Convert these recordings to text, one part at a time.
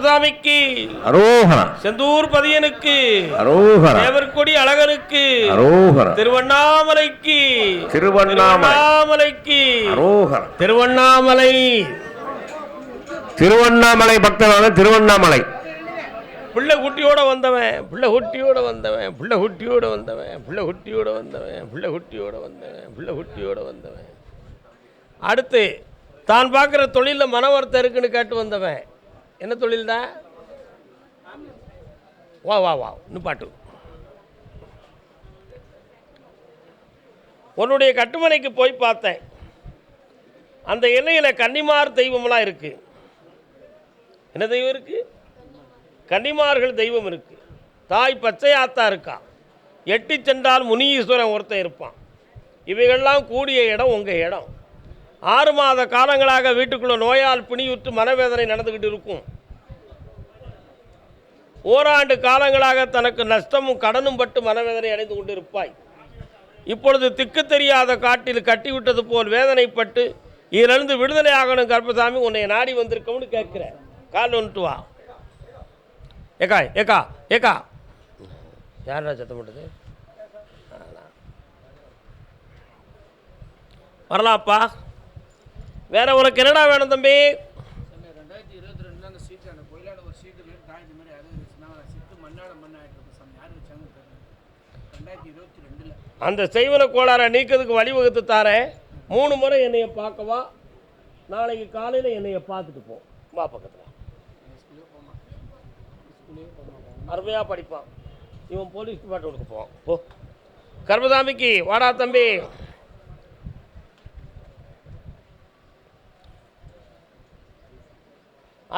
சாமிக்கு அரோகரா, செந்தூர் பதியனுக்கு அரோகரா, தேவர்கொடி அழகருக்கு அரோகரா, திருவண்ணாமலைக்கு திருவண்ணாமலைக்கு அரோகரா, திருவண்ணாமலை திருவண்ணாமலை பக்தனான திருவண்ணாமலை பிள்ளை குட்டியோட வந்தவன், பிள்ளை குட்டியோட வந்தவன், பிள்ளை குட்டியோட வந்தவன், பிள்ளை குட்டியோட வந்தவன், பிள்ளை குட்டியோட வந்தவன், பிள்ளை குட்டியோட வந்தவன். அடுத்து தான் பார்க்குற தொழிலில் மன வருத்தம் இருக்குன்னு கேட்டு வந்தவன். என்ன தொழில் தான்? வா வா வா நிப்பாட்டு. உன்னுடைய கட்டுமனைக்கு போய் பார்த்தேன். அந்த எல்லையில் கன்னிமார் தெய்வமெல்லாம் இருக்கு. என்ன தெய்வம் இருக்கு? கன்னிமார்கள் தெய்வம் இருக்கு. தாய் பச்சையாத்தா இருக்கா. எட்டி சென்றால் முனீஸ்வரன் ஒருத்தன் இருப்பான். இவைகள்லாம் கூடிய இடம் உங்கள் இடம். 6 மாத காலங்களாக வீட்டுக்குள்ளே நோயால் பிணியுற்று மனவேதனை நடந்துக்கிட்டு இருக்கும். ஓராண்டு காலங்களாக தனக்கு நஷ்டமும் கடனும் பட்டு மனவேதனை அடைந்து கொண்டு இருப்பாய். இப்பொழுது திக்கு தெரியாத காட்டில் கட்டிவிட்டது போல் வேதனைப்பட்டு இதிலிருந்து விடுதலை ஆகணும் கருப்பசாமி, உன்னை நாடி வந்திருக்கோம்னு கேட்குறேன். கால் வந்துட்டு வா. ஏக்கா ஏக்கா ஏக்கா யாரா சத்தம் போட்டது? வரலாம்ப்பா. வேற உனக்கு என்னடா வேணும் தம்பி? அந்த செய்வன கோளாறை நீக்கிறதுக்கு வழிவகுத்து தாரேன். 3 முறை என்னைய பார்க்கவா, நாளைக்கு காலையில் என்னைய பார்த்துட்டு போ. வா பக்கத்தில். அருமையாக படிப்பான் இவன். போலீஸ் டிபார்ட்மெண்ட்டுக்கு போவான். போ. கர்மசாமிக்கு வாடா தம்பி.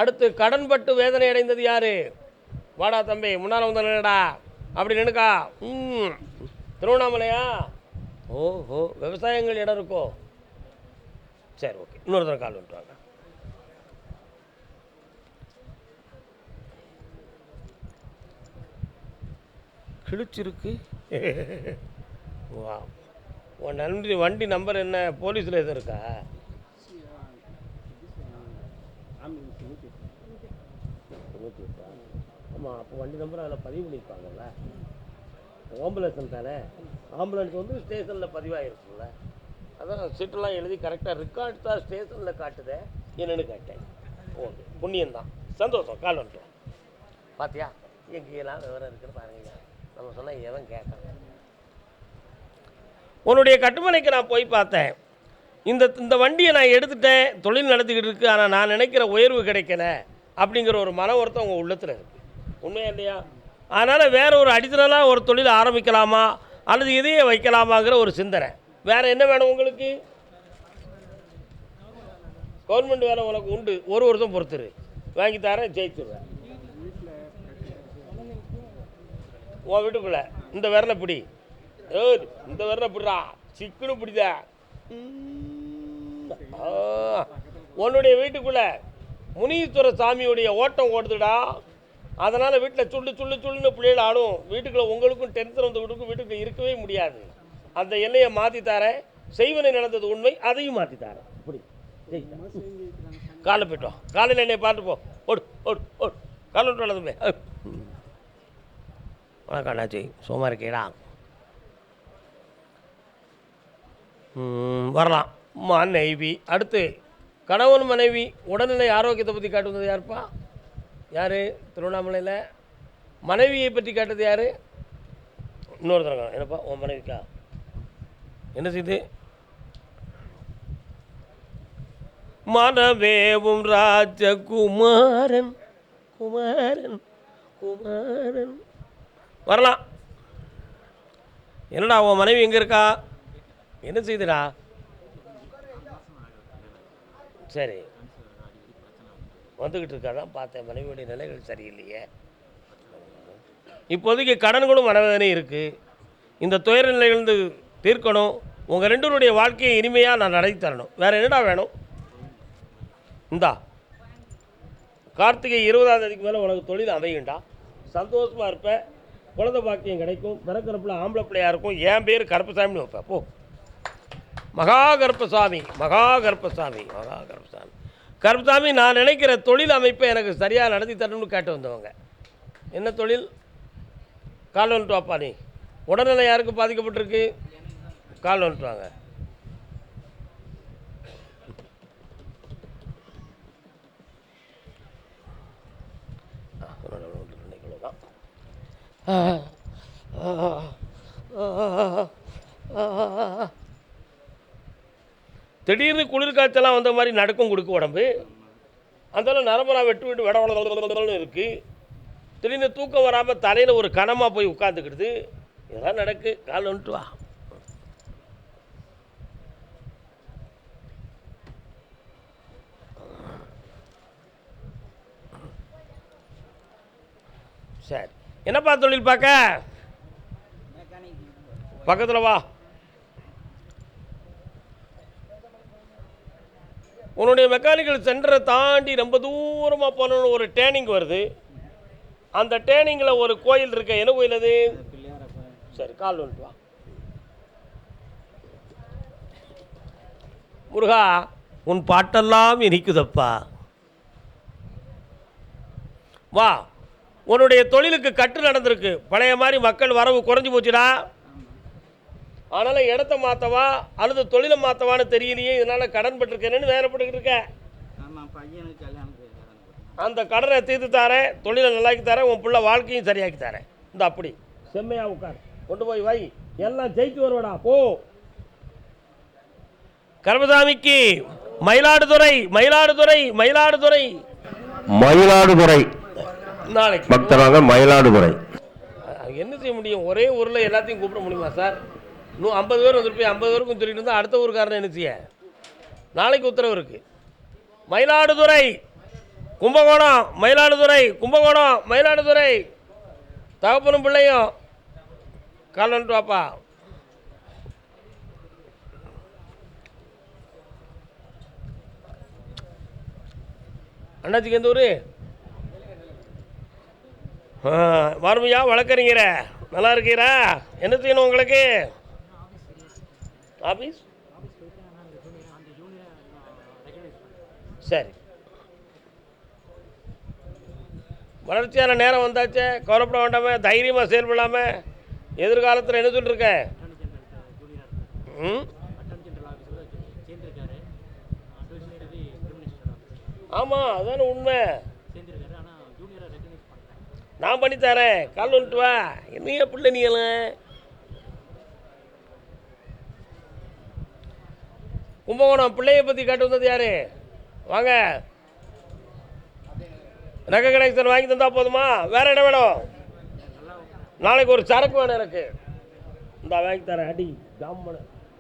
அடுத்து கடன்பட்டு வேதனை அடைந்தது யாரு? வாடா தம்பி, முன்னால் வந்து நின்னுடா. அப்படி நினைக்கா. திருவண்ணாமலையா? ஓஹோ, விவசாயங்கள் இடம் இருக்கோ? சரி, ஓகே. இன்னொரு தடவை கால் வந்துட்டு வாங்க. கிழிச்சிருக்கு. வா. உன் நன்றி. வண்டி நம்பர் என்ன? போலீஸில் எதுவும் இருக்கா? ஆமாம், அப்போ வண்டி நம்பர் அதில் பதிவு பண்ணியிருப்பாங்கல்ல. ஆம்புலன்ஸ் தானே. ஆம்புலன்ஸ் வந்து ஸ்டேஷனில் பதிவாகிருக்குல்ல. அதான் சீட்டெல்லாம் எழுதி கரெக்டாக ரெக்கார்ட் தான் ஸ்டேஷனில் காட்டுதே. என்னென்னு கேட்டேன். ஓகே, புண்ணியந்தான். சந்தோஷம். கால் வந்துட்டோம். பார்த்தியா எங்கேயெல்லாம் விவரம் இருக்குன்னு பாருங்க. நம்ம சொன்னால் எவன் கேட்கணும்? உன்னுடைய கட்டுமனைக்கு நான் போய் பார்த்தேன். இந்த வண்டியை நான் எடுத்துட்டேன், தொழில் நடத்திக்கிட்டு இருக்கு. ஆனால் நான் நினைக்கிற உயர்வு கிடைக்கல அப்படிங்கிற ஒரு மன வருத்தம் உங்கள் உள்ளத்தில் இருக்குது. உண்மையா இல்லையா? அதனால் வேற ஒரு அடித்தலாக ஒரு தொழில் ஆரம்பிக்கலாமா அல்லது இதையே வைக்கலாமாங்கிற ஒரு சிந்தனை. வேறு என்ன வேணும் உங்களுக்கு? கவர்மெண்ட் வேலை உனக்கு உண்டு. 1 வருஷம் பொறுத்துரு, வாங்கி தரேன், ஜெயிச்சுருவேன். உன் வீட்டுக்குள்ள இந்த விரலை பிடி. இந்த விரலை பிடிடா, சிக்குன்னு பிடிதா. உன்னுடைய வீட்டுக்குள்ள முனீஸ்வர சாமியுடைய ஓட்டம் ஓடுதுடா. அதனால் வீட்டில் சுள்ளுன்னு பிள்ளைகள் ஆடும். வீட்டுக்குள்ள உங்களுக்கும் டென்ஷன் வந்து வீட்டுக்குள்ள இருக்கவே முடியாது. அந்த எல்லையை மாற்றி தரேன். செய்வனை நடந்தது உண்மை, அதையும் மாற்றி தரேன். இப்படி காலை போய்ட்டோம். காலையில் என்னை பார்த்து போ. ஓடு ஓடு ஓடு. காலை விட்டு வளர்ந்துமே. வணக்கம் அண்ணாச்சி, சும்மா இருக்கீடா? வரலாம். மனைவி. அடுத்து கணவன் மனைவி உடல்நிலை ஆரோக்கியத்தை பற்றி காட்டு வந்தது யாருப்பா? யார்? திருவண்ணாமலையில் மனைவியை பற்றி காட்டுறது யார்? இன்னொரு தரங்க. என்னப்பா உன் மனைவிக்கா என்ன செய்து? மனவேவும் ராஜகுமாரன் குமாரன் குமாரன். வரலாம். என்னடா உன் மனைவி எங்கே இருக்கா? என்ன செய்துடா? சரி, வந்துக்கிட்டு இருக்காதான் பார்த்தேன். மனைவியுடைய நிலைகள் சரியில்லையே. இப்போதைக்கு கடன்களும் மனவேதனை இருக்குது. இந்த துயர நிலையிலிருந்து தீர்க்கணும். உங்கள் 2 பேருடைய வாழ்க்கையை இனிமையாக நான் நடத்தி தரணும். வேறு என்னடா வேணும்? இந்தா கார்த்திகை 20ஆம் தேதிக்கு மேலே உனக்கு தொழில் அமையுண்டா. சந்தோஷமாக இருப்பேன். குழந்தை பாக்கியம் கிடைக்கும். பிறக்கிறப்பில் ஆம்பளை பிள்ளையாக இருக்கும். என் பேர் கருப்பசாமின்னு வைப்பேன். போ. மகா கருப்பசாமி, மகா கருப்பசாமி, மகா கருப்பசாமி. கருப்பசாமி, நான் நினைக்கிற தொழில் அமைப்பை எனக்கு சரியாக நடத்தி தரணும்னு கேட்டு வந்தவங்க. என்ன தொழில்? கால் வந்துட்டு வாப்பா. நீ உடல்நிலை யாருக்கு பாதிக்கப்பட்டிருக்கு? கால் வந்துட்டு வாங்க. திடீர்னு குளிர் காய்ச்சலாம் வந்த மாதிரி நடுக்கும் கொடுக்கும் உடம்பு. அதெல்லாம் நரம்பெல்லாம் வெட்டு விட்டு விடன்னு இருக்குது. திடீர்னு தூக்கம் வராமல் தலையில் ஒரு கனமாக போய் உட்காந்துக்கிடுது. இதெல்லாம் நடக்கு. கால் வந்துட்டு வா. சரி, என்னப்பா தொழில் பார்க்க? பக்கத்தில் வா. உன்னுடைய மெக்கானிக்கல் சென்டரை தாண்டி ரொம்ப தூரமாக போகணுன்னு ஒரு டேர்னிங் வருது. அந்த டேர்னிங்கில் ஒரு கோயில் இருக்கு. என்ன கோயில் அது? சரி, கால் வந்துட்டு வா. முருகா, உன் பாட்டெல்லாம் இனிக்குதப்பா. வா. உன்னுடைய தொழிலுக்கு கட்டு நடந்திருக்கு. பழைய மாதிரி மக்கள் வரவு குறைஞ்சி போச்சுடா. அதனால் இடத்த மாற்றவா அல்லது தொழிலை மாற்றவான்னு தெரியலையே. இதனால் கடன் பட்டிருக்கேன்னு வேறப்பட்டுக்கிட்டு இருக்க. அந்த கடனை தீர்த்து தரேன், தொழிலை நல்லாக்கி தரேன், உன் பிள்ளை வாழ்க்கையும் சரியாக்கி தரேன். இந்த அப்படி செம்மையாக உட்கார், கொண்டு போய் வை, எல்லாம் ஜெயிச்சு வருவடா. போ. கருப்பசாமிக்கு மயிலாடுதுறை மயிலாடுதுறை மயிலாடுதுறை மயிலாடுதுறை நாளைக்கு பக்தராக மயிலாடுதுறை. என்ன செய்ய முடியும்? ஒரே ஊரில் எல்லாத்தையும் கூப்பிட முடியுமா சார்? இன்னும் 50 பேர் வந்துருப்பி. 50 பேருக்கும் சொல்லிட்டு இருந்தால் அடுத்த ஊருக்காரனை என்ன செய்ய? நாளைக்கு உத்தரவு இருக்குது. மயிலாடுதுறை கும்பகோணம், மயிலாடுதுறை கும்பகோணம், மயிலாடுதுறை. தகப்பனும் பிள்ளையும் கால் வந்துட்டு வாப்பா. அண்ணாச்சிக்கு எந்த ஊர்? மருமையா வழக்கறிஞர, நல்லா இருக்கீரா? என்ன செய்யணும் உங்களுக்கு? ஆஃபீஸ்? சரி, வளர்ச்சியான நேரம் வந்தாச்சே, கவலைப்பட வேண்டாம, தைரியமாக செயல்படாமல் எதிர்காலத்தில் என்ன சொல்லிருக்க? ஆமாம், அதான உண்மை. நான் பண்ணித்தரேன். கால் வந்துட்டு வா. என்னைய பிள்ளை நீ எல்லாம் கும்பகோணம் பிள்ளையை பற்றி கேட்டு வந்தது யாரு? வாங்க. நகை கனெக்ஷன் வாங்கி தந்தா போதுமா? வேற இடம் வேணும்? நாளைக்கு ஒரு சரக்கு வேணும் எனக்கு. இந்த வாங்கி தரேன். அடி ஜாமன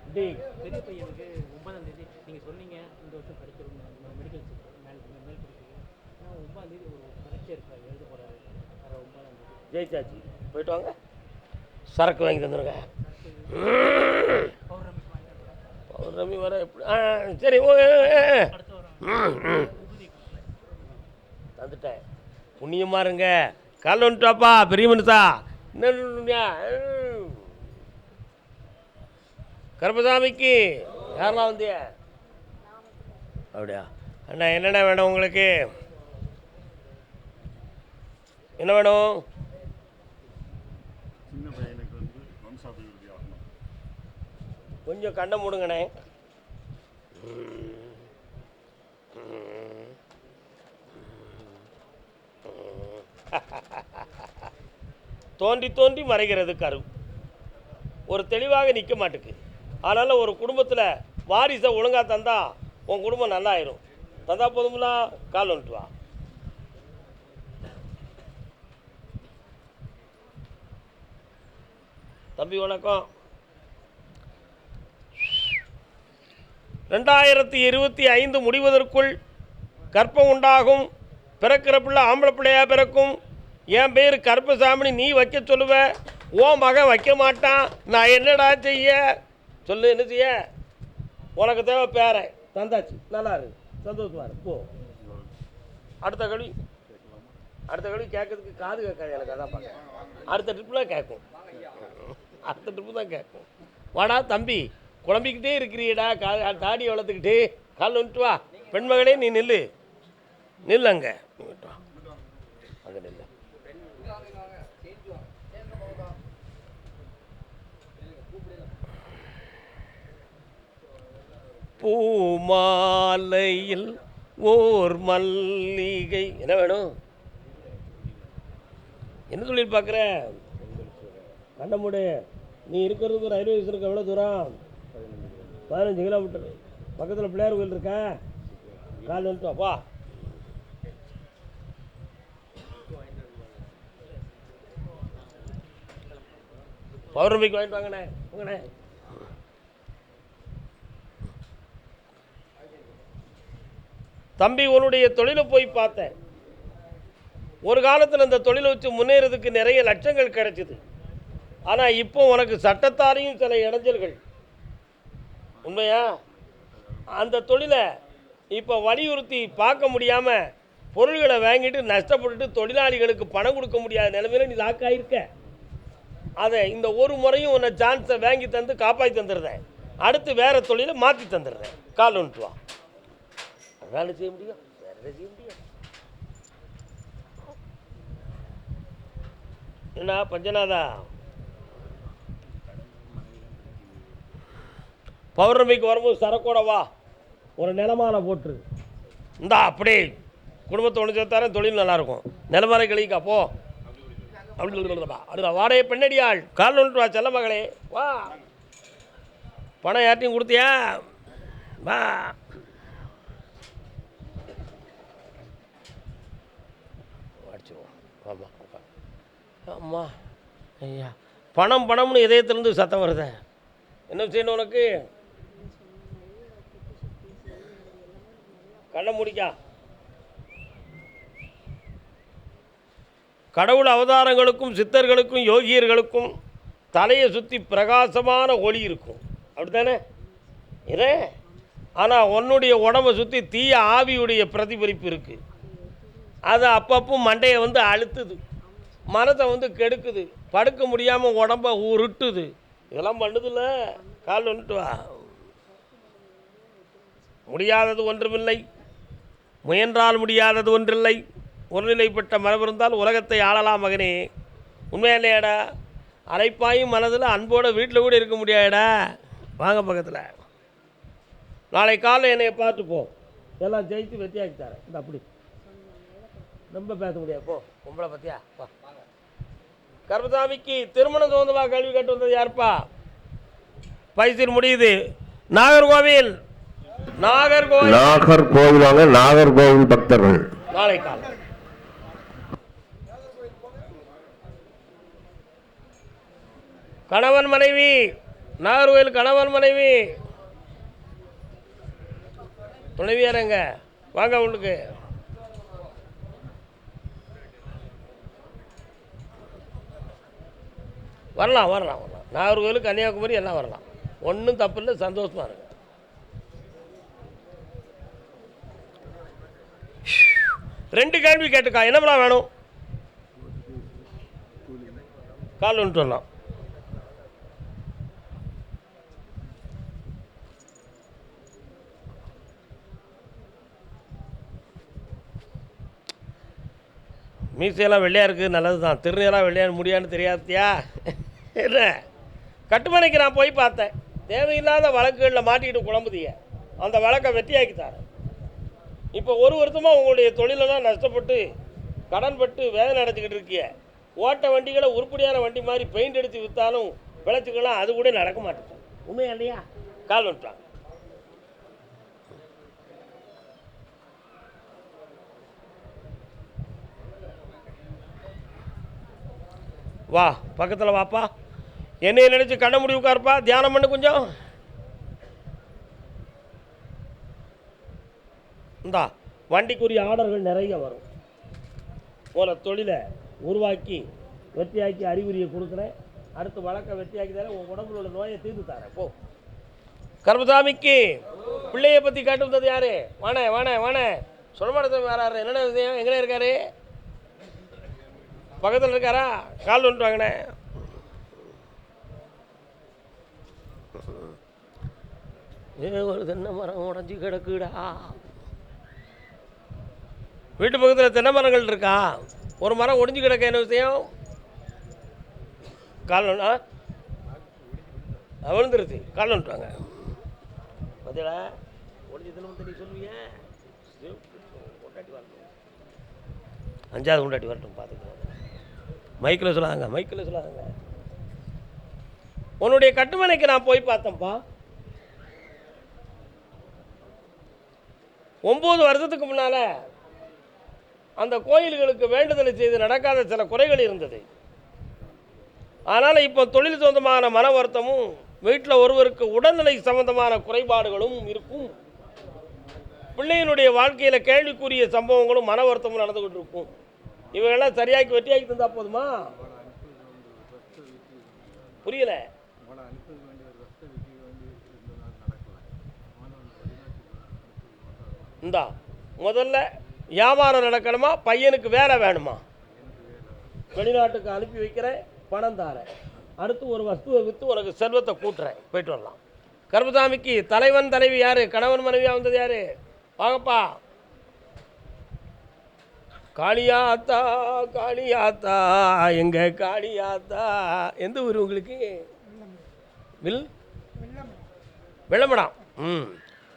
அடி. பெரிய பையனுக்கு 9ஆம் தேதி நீங்கள் சொன்னீங்க இந்த வருஷம் படிக்கணும் மெடிக்கல் மேல் படிக்கணும். 9ஆம் தேதி ஒரு பரீட்சை இருக்காரு, எழுத போகிறாரு. 9ஆம் தேதி ஜெயிச்சாச்சு. போயிட்டு வாங்க, சரக்கு வாங்கி தந்துருங்க. பௌர்ணமி வர எப்படி? சரி, தந்துட்டேன். புண்ணியமாக இருங்க. கால் வந்துட்டாப்பா பெரிய மனுஷா. என்ன கருப்பசாமிக்கு யாரெல்லாம் வந்திய? அப்படியா? அண்ணா, என்னென்ன வேணும் உங்களுக்கு? என்ன வேணும்? கொஞ்சம் கண்ணை மூடுங்கண்ணே. தோண்டி தோண்டி மறைகிறது கரு. ஒரு தெளிவாக நிற்க மாட்டுக்கு. அதனால் ஒரு குடும்பத்தில் வாரிசை ஒழுங்காக தந்தா உன் குடும்பம் நல்லா ஆயிரும். தந்தா போதுங்களா? கால் வந்துட்டு வா. தம்பி வணக்கம். 2025 முடிவதற்குள் கற்பம் உண்டாகும். பிறக்கிற பிள்ளை ஆம்பளை பிள்ளையாக பிறக்கும். என் பேர் கருப்பசாமி. நீ வைக்க சொல்லுவ, ஓ மகன் வைக்க மாட்டான். நான் என்னடா செய்ய சொல்லு? என்ன செய்ய? உனக்கு தேவை பேரை தந்தாச்சு. நல்லா இருக்கு, சந்தோஷமா இருக்கு. போ. அடுத்த கழி கேட்கறதுக்கு காது கேட்காது எனக்கு. அதான் பார்க்க அடுத்த ட்ரிப்பில் கேட்கும். அடுத்த ட்ரிப்பு தான் கேட்கும். வாடா தம்பி, குழம்பிக்கிட்டே இருக்கிறீடா, தாடி வளர்த்துக்கிட்டு. கால் வந்துட்டு வா. பெண்மகளே நீ நில்லு, நில்லுங்க, அங்கே நில்லு. பூமாலையில் ஓர் மல்லிகை. என்ன வேணும்? என்ன தொழில் பார்க்குற? கண்ணமுடு. நீ இருக்கிறதுக்கு ரயில்வே ஸ்டேஷனுக்கு எவ்வளோ தூரம்? 15 கிலோமீட்டர். பக்கத்தில் பிள்ளையார் கோயில் இருக்கா? கால் வந்துட்டு வாப்பா. பௌர்ணமிக்கு வாங்கிட்டு வாங்கண்ணே, வாங்கண்ணே. தம்பி, உன்னுடைய தொழிலை போய் பார்த்தேன். ஒரு காலத்தில் இந்த தொழிலை வச்சு முன்னேறதுக்கு நிறைய லட்சங்கள் கிடைச்சிது. ஆனால் இப்போ உனக்கு சட்டத்தாரையும் சில இடைஞ்சல்கள். உண்மையா? அந்த தொழிலை இப்போ வலியுறுத்தி பார்க்க முடியாமல் பொருள்களை வாங்கிட்டு நஷ்டப்பட்டுட்டு தொழிலாளிகளுக்கு பணம் கொடுக்க முடியாத நிலைமையில நீ லாக்காயிருக்க. அதை இந்த ஒரு முறையும் உன்னை சான்ஸை வாங்கி தந்து காப்பாற்றி தந்துடுறேன். அடுத்து வேறு தொழிலை மாற்றி தந்துடுறேன். கால் வந்துட்டு வா. வேலை செய்ய முடியும், வேற எதை செய்ய முடியும்? என்ன பஞ்சநாதா, பௌர்ணமிக்கு வரும்போது சரக்கோட வா, ஒரு நிலமாலை போட்டுரு. இந்தா அப்படியே குடும்பத்தை ஒன்று சேர்த்தாரன், தொழில் நல்லாயிருக்கும். நிலமாலை கழிக்கா போ. அப்படி வாடகை பெண்ணடியாள். கால் வந்துட்டு வா செல்ல மகளே, வா. பணம் யார்ட்டையும் கொடுத்தியா? வா. ஆமாம் அம்மா, ஐயா, பணம் பணம்னு இதயத்திலேருந்து சத்தம் வருத. என்ன செய்யணும் உனக்கு? கண்ணை முடிக்கா. கடவுள் அவதாரங்களுக்கும் சித்தர்களுக்கும் யோகியர்களுக்கும் தலையை சுற்றி பிரகாசமான ஒளி இருக்கும், அப்படி தானே? இதே ஆனால் உன்னுடைய உடம்பை சுற்றி தீய ஆவியுடைய பிரதிபலிப்பு இருக்குது. அது அப்பப்போ மண்டையை வந்து அழுத்துது, மனத்தை வந்து கெடுக்குது, படுக்க முடியாமல் உடம்ப உருட்டுது. இதெல்லாம் பண்ணுதில்ல. கால் வந்துட்டு வா. முடியாதது ஒன்றுமில்லை, முயன்றால் முடியாதது ஒன்றில்லை. ஒருநிலைப்பட்ட மரபு இருந்தால் உலகத்தை ஆளலாம் மகனே. உண்மையா இல்லையாடா? அரைப்பாயும் மனதில் அன்போட வீட்டில் கூட இருக்க முடியாடா. வாங்க பக்கத்தில். நாளை காலையில் என்னை பார்த்து போ, எல்லாம் ஜெயித்து வெற்றியாக்கி தரேன். இந்த அப்படி ரொம்ப பேச முடியாது போ. பொம்பளை பற்றியா? வா. கர்மசாமிக்கு திருமணம் சம்பந்தமாக கேள்வி கேட்டு வந்தது யாருப்பா? பைசீர் முடியுது. நாகர்கோவில் நாகர்கோவிலாங்க, நாகர்கோவில் பக்தர்கள் நாளை காலை. கணவன் மனைவி, நாகர்கோவில் கணவன் மனைவி, துணைவியாரங்க வாங்க. உங்களுக்கு வரலாம் வரலாம் வரலாம். நாகர்கோவில் கன்னியாகுமரி எல்லாம் வரலாம், ஒன்றும் தப்பு இல்லை. சந்தோஷமாக இருங்க. ரெண்டு கேள்வி கேட்டுக்கா. என்ன வேணும்? கால் வந்துட்டு வரலாம். மீசையெல்லாம் வெள்ளையாக இருக்குது, நல்லது தான். திருநீராக வெள்ளையாக முடியான்னு தெரியாதியா? என்ன கட்டுமனைக்கு நான் போய் பார்த்தேன். தேவையில்லாத வழக்குகளில் மாட்டிக்கிட்டு குழம்புதிய அந்த வழக்கை வெற்றியாக்கி தரேன். இப்போ ஒரு வருஷமாக உங்களுடைய தொழிலெல்லாம் நஷ்டப்பட்டு கடன்பட்டு வேதனை அடைச்சிக்கிட்டு இருக்கிய. ஓட்ட வண்டிகளை உருப்படியான வண்டி மாதிரி பெயிண்ட் அடித்து விற்றாலும் விளைச்சிக்கலாம், அது கூட நடக்க மாட்டேன். உண்மையா இல்லையா? கால் வந்துட்டான். வா பக்கத்தில் வாப்பா. என்னைய நினச்சி கண்ண முடி உட்காருப்பா. தியானம் பண்ணு கொஞ்சம். இந்தா வண்டிக்குரிய ஆர்டர்கள் நிறைய வரும். போல தொழிலை உருவாக்கி வெற்றியாக்கி அறிகுறியை கொடுக்குறேன். அடுத்து வழக்கை வெற்றியாக்கி தரேன். உன் உடம்புல உள்ள நோயை தீர்த்து தரேன். போ. கர்மசாமிக்கு பிள்ளையை பற்றி கேட்டு வந்தது யாரு? வாணே வாணே வாணே. சொல்லமாட்டேன் வேறாரு. என்னென்ன விஷயம்? எங்கே இருக்காரு? பக்கத்தில் இருக்காரா? கால் வந்துட்டு வாங்கண்ணே. ஒரு தென்னை மரம் உடஞ்சி கிடக்குடா. வீட்டு பக்கத்தில் தென்னை மரங்கள் இருக்கா? ஒரு மரம் ஒடிஞ்சு கிடக்க என்ன விஷயம்? காலம்னா விழுந்துருச்சு, காலம்ட்டாங்க. பார்த்தீங்களா? ஒடிஞ்சு தினமும் தண்ணி சொல்லுவீங்க. கொண்டாட்டி வரட்டும், 5வது கொண்டாட்டி வரட்டும், பார்த்துக்கலாம். மைக்கில் சொல்லாங்க, மைக்கில் சொல்லாங்க. உன்னுடைய கட்டுமனைக்கு நான் போய் பார்த்தேன்ப்பா. 9 வருஷத்துக்கு முன்னால் அந்த கோயில்களுக்கு வேண்டுதலை செய்து நடக்காத சில குறைகள் இருந்தது. ஆனால் இப்போ தொழில் சொந்தமான மன வருத்தமும் வீட்டில் ஒருவருக்கு உடல்நிலை சம்பந்தமான குறைபாடுகளும் இருக்கும். பிள்ளையினுடைய வாழ்க்கையில் கேள்விக்குரிய சம்பவங்களும் மன வருத்தமும் நடந்து கொண்டு இருக்கும். இவங்கெல்லாம் சரியாக்கி வெட்டியாக்கி தந்தா போதுமா? புரியல. இந்தா முதல்ல வியாபாரம் நடக்கணுமா, பையனுக்கு வேலை வேணுமா? வெளிநாட்டுக்கு அனுப்பி வைக்கிறேன், பணம் தாரேன், அடுத்து ஒரு வஸ்துவை விற்று உனக்கு செல்வத்தை கூட்டுறேன், போயிட்டு வரலாம். கருப்பசாமிக்கு தலைவன் தலைவி யார்? கணவன் மனைவியாக வந்தது யார்? வாங்கப்பா. காளியாத்தா காளியாத்தா எங்க காளியாத்தா. எந்த ஊர் உங்களுக்கு? வெள்ளமடம்.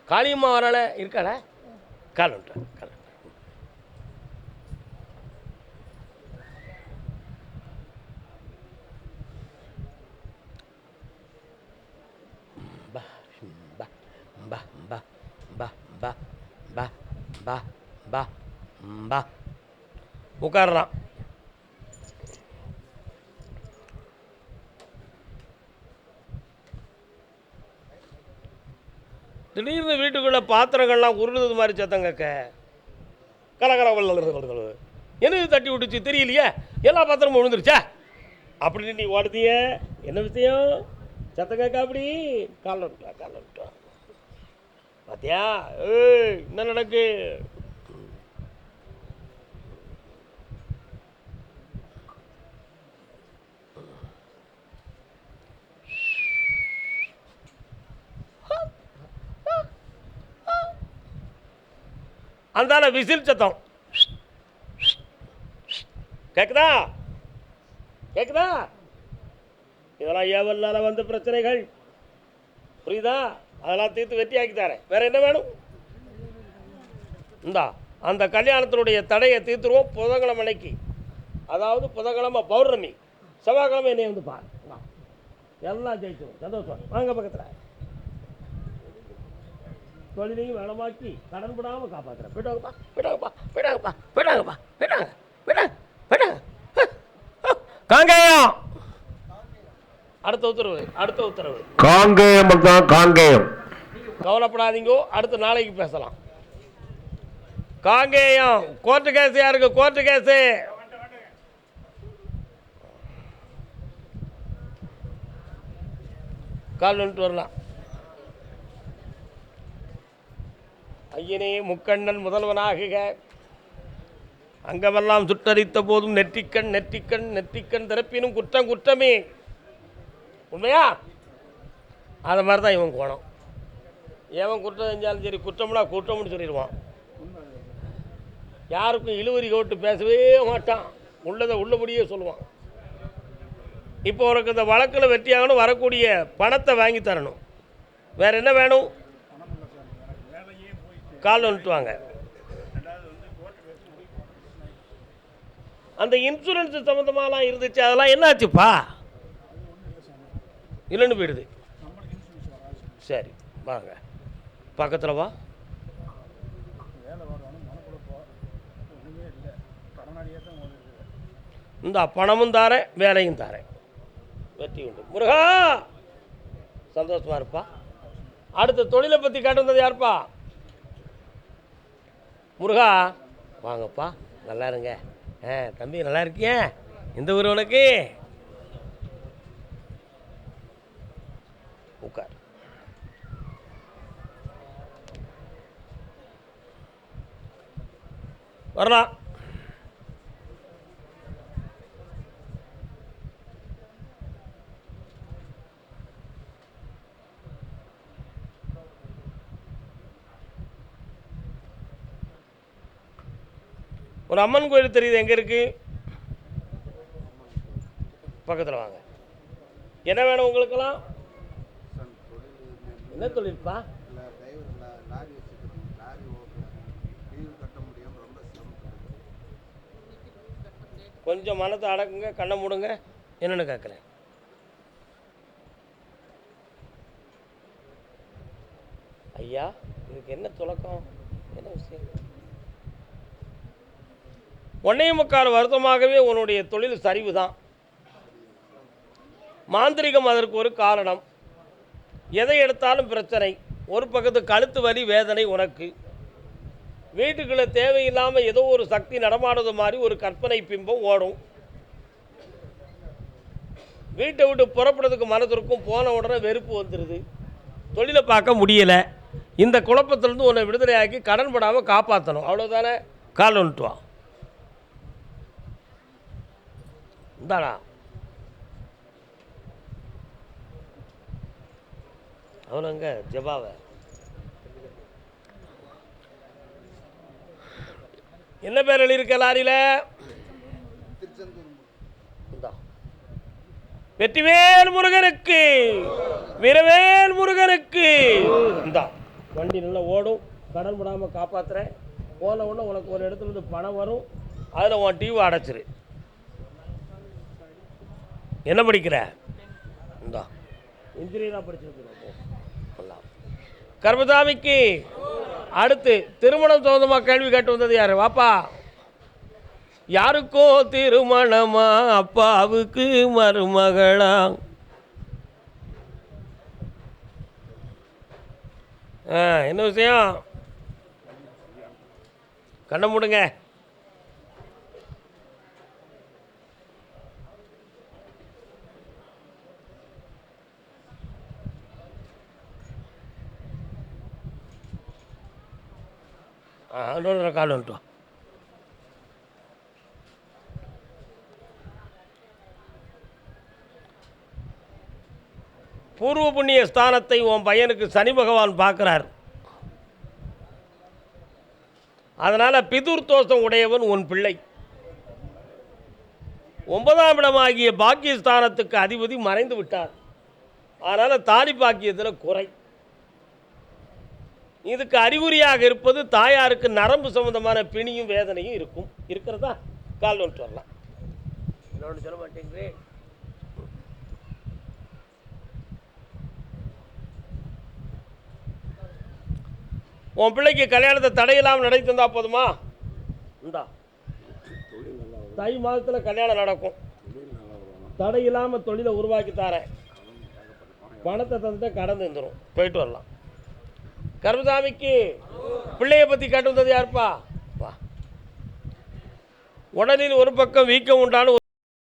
காளியம்மா வரால இருக்காள? காலம்ட்டா காலம். உட்கார்றான். திடீர்னு வீட்டுக்குள்ளே பாத்திரங்கள்லாம் உருளுது மாதிரி சத்தம் கேட்க, கலகல என்னது தட்டி விட்டுச்சு தெரியலையே, எல்லா பாத்திரமும் விழுந்துருச்சா அப்படின்னு நீ ஓடுதிய. என்ன விஷயம்? சத்தம் கேட்க அப்படி காலம் பார்த்தியா? என்ன நடக்கு? அந்தால விசில் சத்தம் கேக்குதா? கேக்குதா? இதெல்லாம் ஏவல்னால வந்த பிரச்சனைகள், புரியுதா? அதெல்லாம் தீர்த்து வெற்றி ஆக்கி தரேன். வேற என்ன வேணும்? இந்தா அந்த கல்யாணத்தினுடைய தடையை தீர்த்துருவோம் புதன்கிழமை அன்னைக்கு. அதாவது புதன்கிழமை பௌர்ணமி, செவ்வாய்க்கிழமை என்னை வந்து பாரு, எல்லாம் ஜெயிச்சிடும். சந்தோஷம். வாங்க பக்கத்தில் தொழிலையும் வளமாக்கி கடன் விடாமல் காப்பாற்றுறேன். போயிட்டாங்கப்பா போயிட்டாங்கப்பா போயிட்டாங்கப்பா போயிட்டாங்கப்பா போயிட்டாங்க போயிட்டாங்க போயிட்டாங்க. காங்கேயம் அடுத்த உத்தரவு, அடுத்த உத்தரவு. காங்கேயம் தான் காங்கேயம். கவலைப்படாதீங்கோ, அடுத்த நாளைக்கு பேசலாம். காங்கேயம் கோர்ட்டு கேஸ் யாருக்கு? Court case. கால் வந்துட்டு வரலாம். ஐயனே முக்கண்ணன் முதல்வனாகுக. அங்கமெல்லாம் சுட்டரித்த போதும் நெற்றிக்கண் நெற்றிக்கண் நெற்றிக்கண் திறப்பினும் குற்றம் குற்றமே. உண்மையா? அதை மாதிரி தான் இவன் கோணம். எவன் குற்றம் செஞ்சாலும் சரி, குற்றம்னா குற்றம்னு சொல்லிடுவான். யாருக்கும் இழுவரி கோட்டு பேசவே மாட்டான், உள்ளதை உள்ளபடியே சொல்லுவான். இப்போ உனக்கு இந்த வழக்கில் வெற்றியாகணும், வரக்கூடிய பணத்தை வாங்கி தரணும். வேறு என்ன வேணும்? கால் வந்துட்டுவாங்க. அந்த இன்சூரன்ஸ் சம்மந்தமாலாம் இருந்துச்சு, அதெல்லாம் என்னாச்சுப்பா? இல்லைன்னு போயிடுது. சரி வாங்க பக்கத்தில் வா. இந்த பணமும் தாரேன், வேலையும் தாரேன், வெற்றி உண்டு. முருகா சந்தோஷமா இருப்பா. அடுத்த தொழிலை பற்றி கேட்டு வந்தது யாருப்பா? முருகா வாங்கப்பா, நல்லா இருங்க. தம்பி நல்லா இருக்கிய? இந்த ஊர் உனக்கு? உட்கார். வரலாம். ஒரு அம்மன் கோயில் தெரியுது, எங்கே இருக்குது? பக்கத்தில் வாங்க. என்ன வேணும் உங்களுக்கெல்லாம்? என்ன தொழில்ப்பா? கொஞ்சம் மனத்தை அடக்குங்க, கண்ணை மூடுங்க. என்னென்னு கேட்குறேன். ஐயா, இதுக்கு என்ன துலக்கம், என்ன விஷயம்? 1.25 வருத்தமாகவே உன்னுடைய தொழில் சரிவு தான். மாந்திரிகம் அதற்கு ஒரு காரணம். எதை எடுத்தாலும் பிரச்சனை. ஒரு பக்கத்து கழுத்து வலி வேதனை உனக்கு. வீட்டுக்குள்ளே தேவையில்லாமல் ஏதோ ஒரு சக்தி நடமாடுறது மாதிரி ஒரு கற்பனை பிம்பம் ஓடும். வீட்டை விட்டு புறப்படுறதுக்கு மனதிற்கும் போன உடனே வெறுப்பு வந்துடுது. தொழிலை பார்க்க முடியலை. இந்த குழப்பத்திலேருந்து உன்னை விடுதலையாக்கி கடன் படாமல் காப்பாற்றணும். அவ்வளோதானே? கால் வந்துட்டு வா. இந்தாடா. அவனுங்க ஜபாவை என்ன பேர் எழுதியிருக்க லாரியில்? வெற்றிவேல் முருகனுக்கு, வீரவேல் முருகனுக்கு. இந்தா வண்டி நல்லா ஓடும், கடன் விடாமல் காப்பாற்றுறேன். போன உடனே உனக்கு ஒரு இடத்துல இருந்து பணம் வரும். அதில் உன் டிவி அடைச்சிரு. என்ன படிக்கிற? இந்தா இன்ஜினியராக படிச்சிருக்கிறோம். கர்மசாமிக்கு அடுத்து திருமணம் சம்பந்தமாக கேள்வி கேட்டு வந்தது யார்? வாப்பா. யாருக்கோ திருமணமா, அப்பாவுக்கு மருமகளா? என்ன விஷயம்? கண்ணை மூடுங்க. இன்னொரு கால் வந்துட்டோம். பூர்வ புண்ணிய ஸ்தானத்தை உன் பையனுக்கு சனி பகவான் பார்க்குறார். அதனால் பிதுர் தோஷம் உடையவன் உன் பிள்ளை. 9ஆம் இடமாகிய பாக்கியஸ்தானத்துக்கு அதிபதி மறைந்து விட்டார். அதனால் தாலி பாக்கியத்தில் குறை. இதுக்கு அறிகுறியாக இருப்பது தாயாருக்கு நரம்பு சம்பந்தமான பிணியும் வேதனையும் இருக்கும். இருக்கிறதா? கால் வந்துட்டு வரலாம். இன்னொன்று சொல்ல மாட்டேங்கிறேன். உன் பிள்ளைக்கு கல்யாணத்தை தடையில்லாமல் நடத்தி தந்தா போதுமா? உண்டா? தை மாதத்தில் கல்யாணம் நடக்கும். தடையில்லாமல் தொழிலை உருவாக்கி தரேன். பணத்தை தந்துட்டு கடன் தந்துடும். போயிட்டு வரலாம். கர்மசாமிக்கு பிள்ளையை பற்றி கேட்டு வந்தது யாருப்பா? வா. உடலில் ஒரு பக்கம் வீக்கம் உண்டான